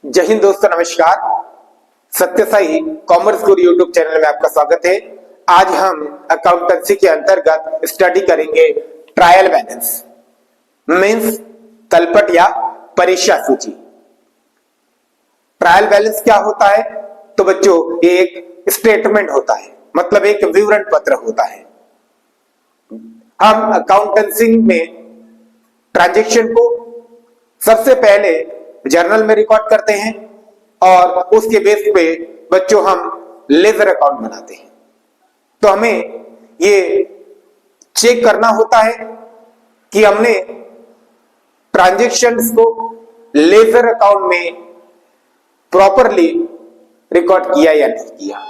जय हिंद दोस्तों, नमस्कार। सत्य साई कॉमर्स गुरु यूट्यूब चैनल में आपका स्वागत है। आज हम अकाउंटेंसी के अंतर्गत स्टडी करेंगे ट्रायल बैलेंस मीन्स तलपट या परीक्षा सूची। ट्रायल बैलेंस क्या होता है? तो बच्चों, ये एक स्टेटमेंट होता है, मतलब एक विवरण पत्र होता है। हम अकाउंटेंसी में ट्रांजैक्शन को सबसे पहले जर्नल में रिकॉर्ड करते हैं और उसके बेस पे बच्चों हम लेजर अकाउंट बनाते हैं। तो हमें ये चेक करना होता है कि हमने ट्रांजैक्शंस को लेजर अकाउंट में प्रॉपरली रिकॉर्ड किया या नहीं किया।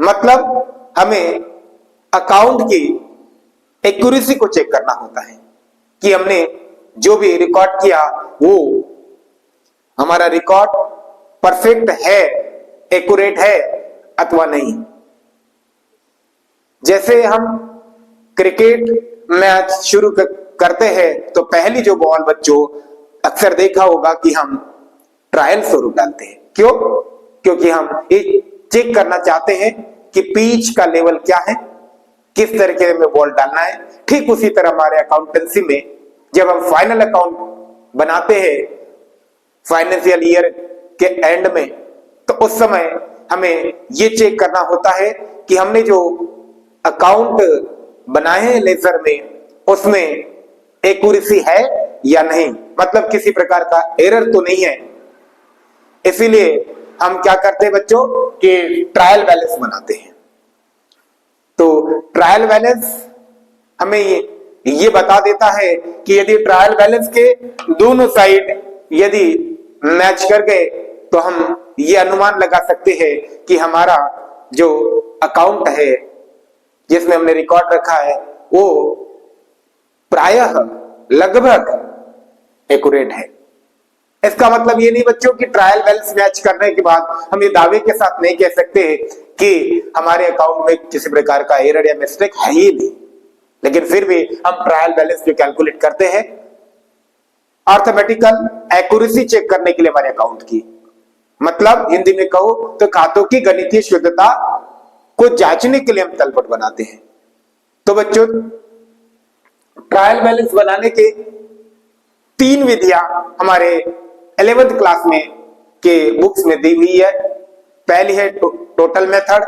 मतलब हमें अकाउंट की एक्यूरेसी को चेक करना होता है कि हमने जो भी रिकॉर्ड किया वो हमारा रिकॉर्ड परफेक्ट है, एक्यूरेट है अथवा नहीं। जैसे हम क्रिकेट मैच शुरू करते हैं तो पहली जो बॉल बच्चों अक्सर देखा होगा कि हम ट्रायल स्वरूप डालते हैं। क्यों? क्योंकि हम ये चेक करना चाहते हैं कि पिच का लेवल क्या है, किस तरीके में बॉल डालना है। ठीक उसी तरह हमारे अकाउंटेंसी में जब हम फाइनल अकाउंट बनाते हैं फाइनेंशियल ईयर के एंड में, तो उस समय हमें ये चेक करना होता है कि हमने जो अकाउंट बनाए हैं लेजर में उसमें एक्यूरेसी है या नहीं, मतलब किसी प्रकार का एरर तो नहीं है। इसीलिए हम क्या करते हैं बच्चों कि ट्रायल बैलेंस बनाते हैं। तो ट्रायल बैलेंस हमें ये बता देता है कि यदि ट्रायल बैलेंस के दोनों साइड यदि मैच कर गए तो हम ये अनुमान लगा सकते हैं कि हमारा जो अकाउंट है जिसमें हमने रिकॉर्ड रखा है वो प्रायः लगभग एक्यूरेट है। इसका मतलब ये नहीं बच्चों कि ट्रायल बैलेंस मैच करने के बाद हम ये दावे के साथ नहीं कह सकते कि हमारे अकाउंट में किसी प्रकार का एरर या मिस्टेक है ही नहीं, लेकिन फिर भी हम ट्रायल बैलेंस जो कैलकुलेट करते हैं अर्थमेटिकल एक्यूरेसी चेक करने के लिए हमारे अकाउंट की, मतलब हिंदी में कहो तो खातों की गणितीय शुद्धता को जांचने के लिए हम तलपट बनाते हैं। तो बच्चों, ट्रायल बैलेंस बनाने के 3 विधियां हमारे 11th क्लास में के बुक्स में दी हुई है। पहली है टोटल मेथड,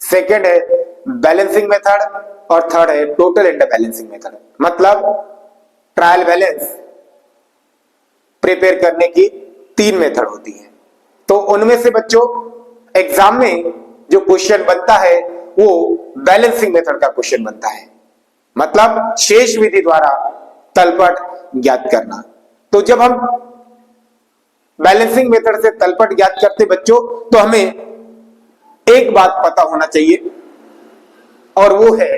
सेकंड है बैलेंसिंग मेथड और थर्ड है टोटल एंड बैलेंसिंग मेथड। मतलब ट्रायल बैलेंस प्रिपेयर करने की 3 मेथड होती है। तो उनमें से बच्चों एग्जाम में जो क्वेश्चन बनता है वो बैलेंसिंग मेथड का क्वेश्चन बनता है, मतलब शेष विधि द्वारा तलपट ज्ञात करना। तो जब हम बैलेंसिंग मेथड से तलपट ज्ञात करते बच्चों तो हमें एक बात पता होना चाहिए और वो है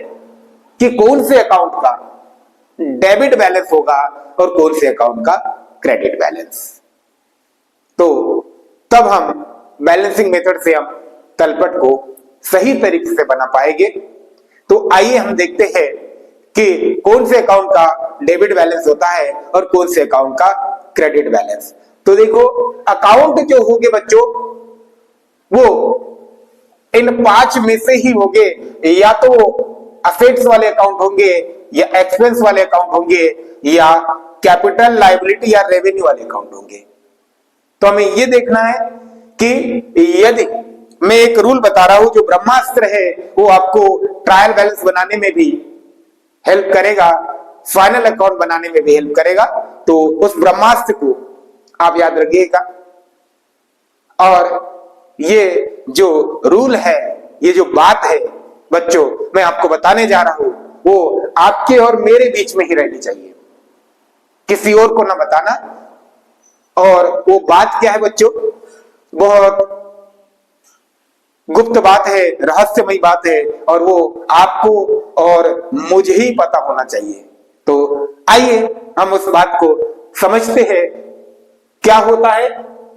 कि कौन से अकाउंट का डेबिट बैलेंस होगा और कौन से अकाउंट का क्रेडिट बैलेंस। तो तब हम बैलेंसिंग मेथड से हम तलपट को सही तरीके से बना पाएंगे। तो आइए हम देखते हैं कि कौन से अकाउंट का डेबिट बैलेंस होता है और कौन से अकाउंट का क्रेडिट बैलेंस। तो देखो, अकाउंट जो होंगे बच्चों वो इन 5 में से ही होंगे, या तो असेट्स वाले अकाउंट होंगे या एक्सपेंस वाले अकाउंट होंगे या कैपिटल लायबिलिटी या रेवेन्यू वाले अकाउंट होंगे। तो हमें यह देखना है कि यदि मैं एक रूल बता रहा हूं जो ब्रह्मास्त्र है वो आपको ट्रायल बैलेंस बनाने में भी हेल्प करेगा, फाइनल अकाउंट बनाने में भी हेल्प करेगा। तो उस ब्रह्मास्त्र को आप याद रखिएगा। और ये जो रूल है, ये जो बात है बच्चों मैं आपको बताने जा रहा हूं वो आपके और मेरे बीच में ही रहनी चाहिए, किसी और को ना बताना। और वो बात क्या है बच्चों? बहुत गुप्त बात है, रहस्यमयी बात है और वो आपको और मुझे ही पता होना चाहिए। तो आइए हम उस बात को समझते हैं क्या होता है।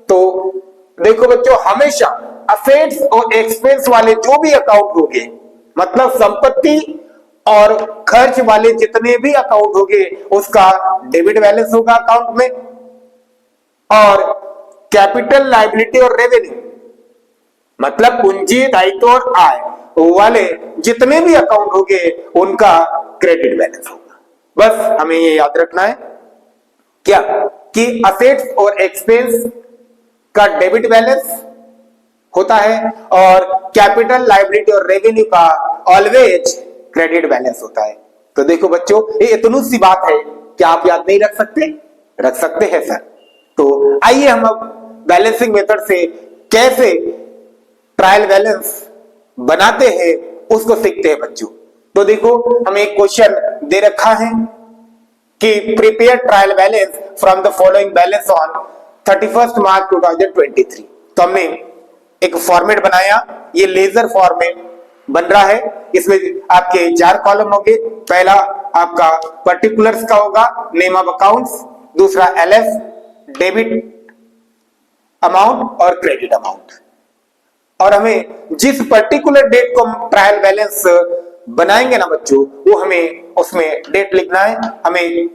तो देखो बच्चों, हमेशा असेट्स और एक्सपेंस वाले जो भी अकाउंट होंगे, मतलब संपत्ति और खर्च वाले जितने भी अकाउंट होंगे उसका डेबिट बैलेंस होगा अकाउंट में, और कैपिटल, लायबिलिटी और रेवेन्यू, मतलब पूंजी, दायित्व और आय वाले जितने भी अकाउंट होंगे उनका क्रेडिट बैलेंस होगा। बस हमें ये याद रखना है क्या कि असेट्स और एक्सपेंस का डेबिट बैलेंस होता है और कैपिटल, लायबिलिटी और रेवेन्यू का ऑलवेज क्रेडिट बैलेंस होता है। तो देखो बच्चों, ये इतनी सी बात है, क्या आप याद नहीं रख सकते? रख सकते हैं सर। तो आइए हम अब बैलेंसिंग मेथड से कैसे ट्रायल बैलेंस बनाते हैं उसको सीखते हैं बच्चों। तो देखो, हमें एक क्वेश्चन दे रखा है कि prepare trial balance from the following balance on 31 मार्च 2023। तो हमने एक फॉर्मेट बनाया, ये लेजर फॉर्मेट बन रहा है। इसमें आपके 4 कॉलम होंगे। पहला आपका पर्टिकुलर्स का होगा, नेम ऑफ अकाउंट्स, दूसरा एलएफ, डेबिट अमाउंट और क्रेडिट अमाउंट। और हमें जिस पर्टिकुलर डेट को हम ट्रायल बैलेंस बनाएंगे ना बच्चों, वो हमें उसमें डेट लिखना है। हमें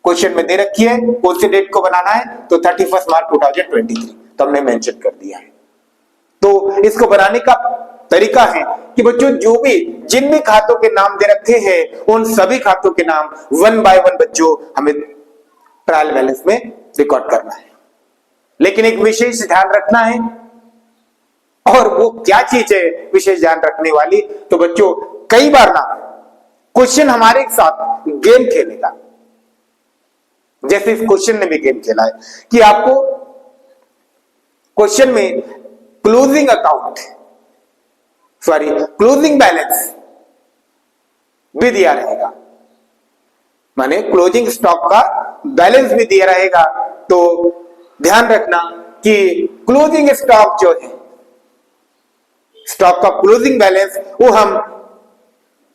क्वेश्चन में दे रखी है कौन सी डेट को बनाना है, तो 31 मार्च 2023 तो हमने मेंशन कर दिया है। तो इसको बनाने का तरीका है कि बच्चों जो भी जिन भी खातों के नाम दे रखे हैं उन सभी खातों के नाम 1 बाय 1 बच्चों हमें ट्रायल बैलेंस में रिकॉर्ड करना है। लेकिन एक विशेष ध्यान रखना है, और वो क्या चीज है विशेष ध्यान रखने वाली, तो बच्चों कई बार ना क्वेश्चन हमारे साथ गेम खेलेगा। जैसे इस क्वेश्चन ने भी गेम खेला है कि आपको क्वेश्चन में क्लोजिंग अकाउंट क्लोजिंग बैलेंस भी दिया रहेगा, माने क्लोजिंग स्टॉक का बैलेंस भी दिया रहेगा। तो ध्यान रखना कि क्लोजिंग स्टॉक जो है, स्टॉक का क्लोजिंग बैलेंस, वो हम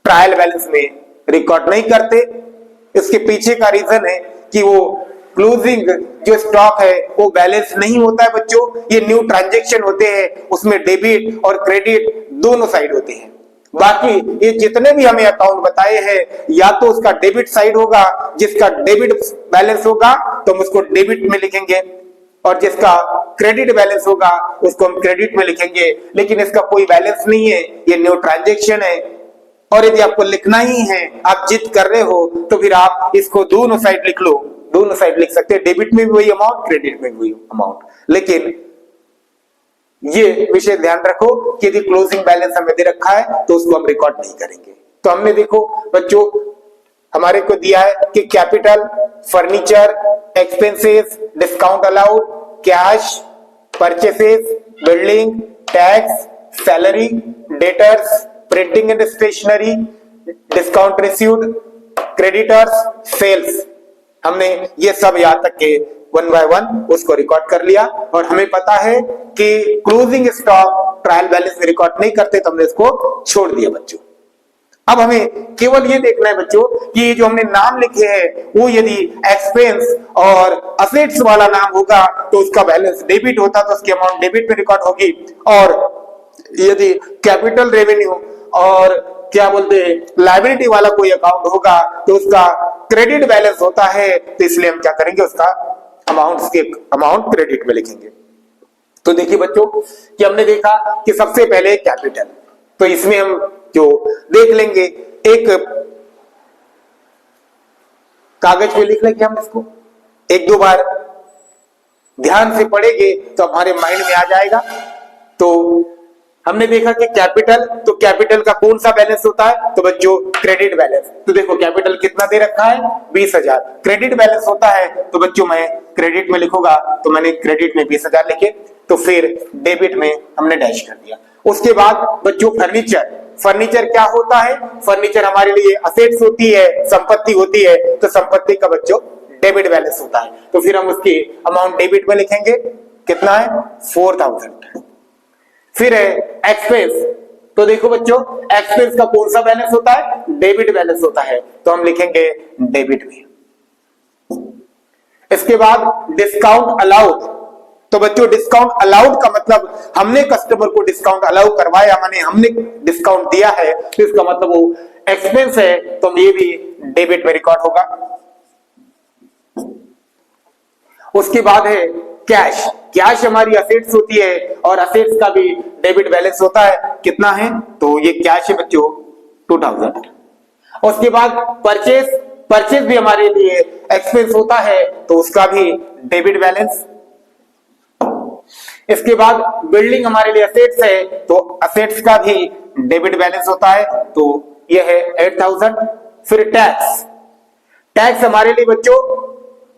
ट्रायल बैलेंस में रिकॉर्ड नहीं करते। इसके पीछे का रीजन है कि वो क्लोजिंग जो स्टॉक है वो बैलेंस नहीं होता है बच्चों। ये न्यू ट्रांजैक्शन होते हैं, उसमें डेबिट और क्रेडिट दोनों साइड होते हैं। बाकी ये जितने भी हमें अकाउंट बताए हैं, या तो उसका डेबिट साइड होगा, जिसका डेबिट बैलेंस होगा तो हम उसको डेबिट में लिखेंगे, और जिसका क्रेडिट बैलेंस होगा उसको हम क्रेडिट में लिखेंगे। लेकिन इसका कोई बैलेंस नहीं है, ये न्यू ट्रांजैक्शन है। और यदि आपको लिखना ही है, आप जिद कर रहे हो, तो फिर आप इसको दोनों साइड लिख लो, दोनों साइड लिख सकते हैं, डेबिट में भी वही अमाउंट, क्रेडिट में भी वही अमाउंट। लेकिन ये विषय ध्यान रखो कि यदि क्लोजिंग बैलेंस हमें दे रखा है तो उसको हम रिकॉर्ड नहीं करेंगे। तो हमने देखो बच्चों, हमारे को दिया है कि capital, furniture, expenses, discount allowed, cash, purchases, building, tax, salary, debtors, printing and stationery, discount received, creditors, sales. हमने ये सब यहां तक के 1 बाय 1 उसको रिकॉर्ड कर लिया। और हमें पता है कि क्लोजिंग स्टॉक ट्रायल बैलेंस में रिकॉर्ड नहीं करते, तो हमने इसको छोड़ दिया बच्चों। अब हमें केवल ये देखना है बच्चों कि जो हमने नाम लिखे हैं वो यदि एक्सपेंस और असेट्स वाला नाम होगा तो उसका बैलेंस डेबिट होता तो उसकी अमाउंट डेबिट में रिकॉर्ड होगी, और यदि कैपिटल, रेवेन्यू और क्या बोलते हैं लायबिलिटी वाला कोई अकाउंट होगा तो उसका क्रेडिट बैलेंस होता है। तो इसलिए हम क्या करेंगे, उसका अमाउंट क्रेडिट में लिखेंगे। तो देखिए बच्चों कि हमने देखा कि सबसे पहले कैपिटल, तो इसमें हम जो देख लेंगे, एक कागज पे लिख लेंगे, हम इसको 1-2 बार ध्यान से पढ़ेंगे तो हमारे माइंड में आ जाएगा। तो हमने देखा कि कैपिटल, तो कैपिटल का कौन सा बैलेंस होता है, तो बच्चों क्रेडिट बैलेंस। तो देखो कैपिटल कितना दे रखा है, 20,000। क्रेडिट बैलेंस होता है तो बच्चों मैं क्रेडिट में लिखूंगा, तो मैंने क्रेडिट में 20,000 लिखे, तो फिर डेबिट में हमने डैश कर दिया। उसके बाद बच्चों फर्नीचर, फर्नीचर क्या होता है, फर्नीचर हमारे लिए असेट्स होती है, संपत्ति होती है, तो संपत्ति का बच्चों डेबिट बैलेंस होता है। तो फिर हम उसकी अमाउंट डेबिट में लिखेंगे, कितना है 4,000। फिर है एक्सपेंस, तो देखो बच्चों एक्सपेंस का कौन सा बैलेंस होता है, डेबिट बैलेंस होता है, तो हम लिखेंगे डेबिट में। इसके बाद डिस्काउंट अलाउड, तो बच्चों डिस्काउंट अलाउड का मतलब हमने कस्टमर को डिस्काउंट अलाउ करवाया, माने हमने डिस्काउंट दिया है, तो इसका मतलब वो एक्सपेंस है, तो ये भी डेबिट में रिकॉर्ड होगा। उसके बाद है कैश, कैश हमारी असेट्स होती है और असेट्स का भी डेबिट बैलेंस होता है, कितना है, तो ये कैश है बच्चों 2000। उसके बाद परचेज भी हमारे लिए एक्सपेंस होता है, तो उसका भी डेबिट बैलेंस। इसके बाद बिल्डिंग हमारे लिए असेट्स है, तो असेट्स का भी डेबिट बैलेंस होता है, तो ये है 8000। फिर टैक्स हमारे लिए बच्चों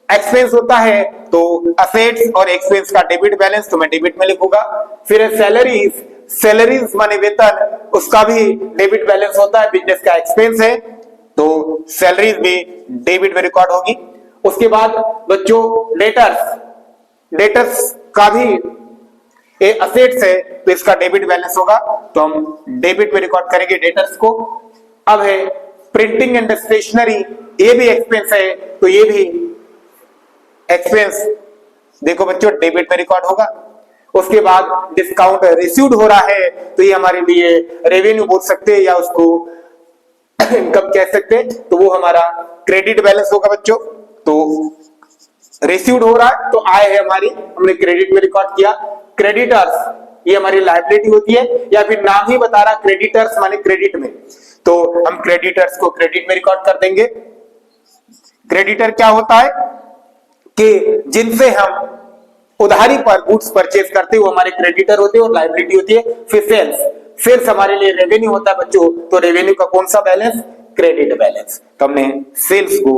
एक्सपेंस होता है, तो असेट्स और एक्सपेंस का डेबिट बैलेंस तो मैं डेबिट में लिखूंगा। फिर सैलरीज माने वेतन, उसका भी डेबिट बैलेंस होता है, बिजनेस का एक्सपेंस है, तो सैलरीज भी डेबिट में रिकॉर्ड होगी। उसके बाद बच्चों डेटर्स का भी असेट्स है, तो इसका डेबिट बैलेंस होगा, तो हम डेबिट में रिकॉर्ड करेंगे डेटर्स को। अब है प्रिंटिंग एंड स्टेशनरी, ये भी एक्सपेंस है, तो ये भी एक्सपेंस देखो बच्चों डेबिट में रिकॉर्ड होगा। उसके बाद डिस्काउंट रिसीव्ड हो रहा है, तो ये हमारे लिए रेवेन्यू बोल सकते हैं या उसको इनकम कह सकते हैं, तो वो हमारा क्रेडिट बैलेंस होगा बच्चों। तो रिसीव्ड हो रहा है तो आय है हमारी, हमने क्रेडिट में रिकॉर्ड किया। क्रेडिटर्स ये हमारी लायबिलिटी होती है, या फिर नाम ही बता रहा क्रेडिटर्स माने क्रेडिट में, तो हम क्रेडिटर्स को क्रेडिट में रिकॉर्ड कर देंगे। क्रेडिटर क्या होता है कि जिनसे हम उधारी पर गुड्स परचेज करते हैं वो हमारे क्रेडिटर होते हैं और लायबिलिटी होती है। फिर सेल्स हमारे लिए रेवेन्यू होता है बच्चों, तो रेवेन्यू का कौन सा बैलेंस, क्रेडिट बैलेंस, तो हमने सेल्स को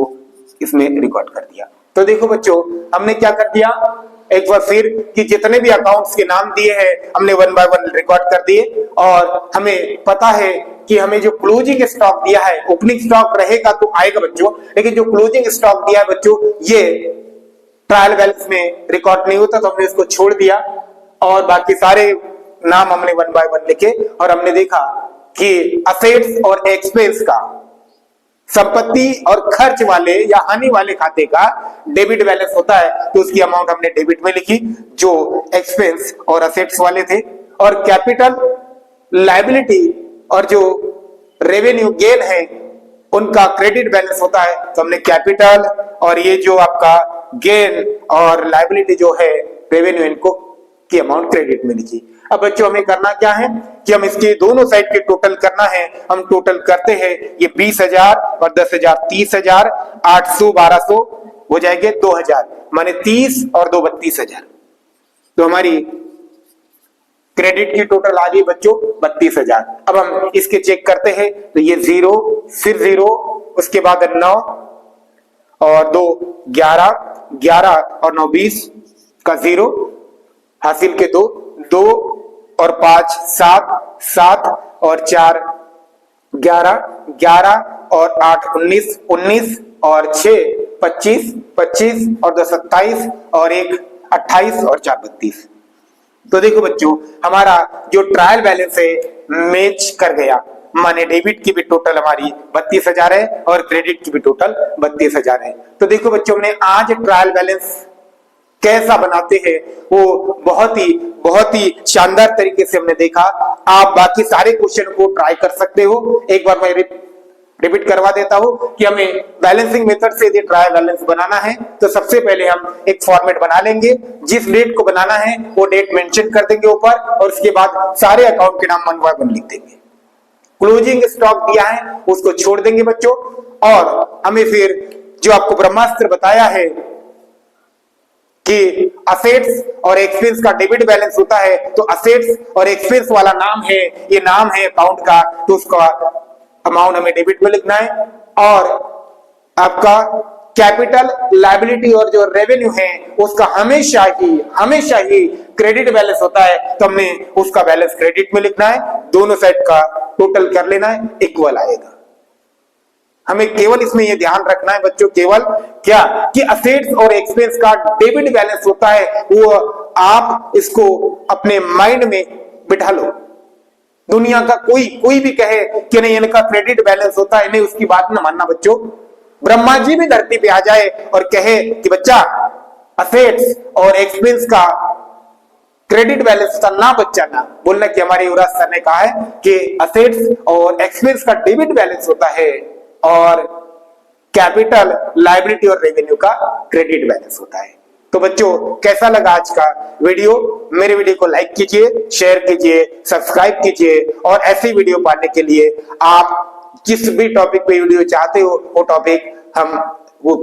इसमें रिकॉर्ड कर दिया। तो देखो बच्चों हमने क्या कर दिया एक बार फिर कि जितने भी अकाउंट्स के नाम दिए हैं हमने 1 बाय 1 रिकॉर्ड कर दिए, और हमें पता है कि हमें जो क्लोजिंग स्टॉक दिया है, ओपनिंग स्टॉक रहेगा तो आएगा बच्चों, लेकिन जो क्लोजिंग स्टॉक दिया है बच्चों ये ट्रायल बैलेंस में रिकॉर्ड नहीं होता, तो हमने इसको छोड़ दिया और बाकी सारे नाम हमने 1 बाय 1 लिखे। और हमने देखा कि असेट्स और एक्सपेंस का, संपत्ति और खर्च वाले या हानि वाले खाते का डेबिट बैलेंस होता है, तो उसकी अमाउंट हमने डेबिट में लिखी जो एक्सपेंस और असेट्स वाले थे। और कैपिटल, लायबिलिटी और जो रेवेन्यू गेन है उनका क्रेडिट बैलेंस होता है, तो हमने कैपिटल और ये जो आपका गेन और लायबिलिटी जो है रेवेन्यू, इनको की अमाउंट क्रेडिट में लिखी। अब बच्चों हमें करना क्या है कि हम इसके दोनों साइड के टोटल करना है। हम टोटल करते हैं, ये 20,000 और 10,000 30,000, 800 1200 हो जाएंगे 2,000, माने 30 और 2 32,000। तो हमारी क्रेडिट की टोटल आ गई बच्चों 32,000। अब हम इसके चेक करते हैं, तो ये 0 फिर 0, उसके बाद 9 और 2 11, 11 और 9 20 का 0 हासिल के 2 2 और 5 7 7 और 4 11 11 और 8 19 19 और 6 25 25 और 2 27 और 1 28 और 4 32। तो देखो बच्चों हमारा जो ट्रायल बैलेंस है मैच कर गया, माने डेबिट की भी टोटल हमारी 32,000 है और क्रेडिट की भी टोटल 32,000 है। तो देखो बच्चों हमने आज ट्रायल बैलेंस कैसा बनाते हैं वो बहुत ही शानदार तरीके से हमने देखा। आप बाकी सारे क्वेश्चन को ट्राई कर सकते हो। एक बार मैं रिपीट करवा देता हूं कि हमें बैलेंसिंग मेथड से यदि ट्रायल बैलेंस बनाना है तो सबसे पहले हम एक फॉर्मेट बना लेंगे, जिस डेट को बनाना है वो डेट मेंशन कर देंगे ऊपर, और उसके बाद सारे अकाउंट के नाम 1 बाय 1 लिख देंगे। क्लोजिंग स्टॉक दिया है उसको छोड़ देंगे बच्चों, और हमें फिर जो आपको ब्रह्मास्त्र बताया है कि असेट्स और एक्सपेंस का डेबिट बैलेंस होता है, तो असेट्स और एक्सपेंस वाला नाम है, ये नाम है अकाउंट का, तो उसका अमाउंट हमें डेबिट में लिखना है। और आपका कैपिटल, लायबिलिटी और जो रेवेन्यू है उसका हमेशा ही क्रेडिट बैलेंस होता है, तो हमने उसका बैलेंस क्रेडिट में लिखना है। दोनों साइड का टोटल कर लेना है, इक्वल आएगा। हमें केवल इसमें यह ध्यान रखना है बच्चों, केवल क्या कि असेट्स और एक्सपेंस का डेबिट बैलेंस होता है, वो आप इसको अपने माइंड में बिठा लो। दुनिया का कोई भी कहे कि नहीं इनका क्रेडिट बैलेंस होता है, नहीं उसकी बात ना मानना बच्चों। ब्रह्मा जी भी धरती पे आ जाए और कहे कि बच्चा असेट्स और एक्सपेंस का क्रेडिट बैलेंस का ना बच्चा ना बोलना, कि हमारे युवराज सर ने कहा है कि असेट्स और एक्सपेंस का डेबिट बैलेंस होता है और कैपिटल, लायबिलिटी और रेवेन्यू का क्रेडिट बैलेंस होता है। तो बच्चों कैसा लगा आज का वीडियो? मेरे वीडियो को लाइक कीजिए, शेयर कीजिए, सब्सक्राइब कीजिए और ऐसी वीडियो पाने के लिए आप जिस भी टॉपिक पे वीडियो चाहते हो वो टॉपिक हम वो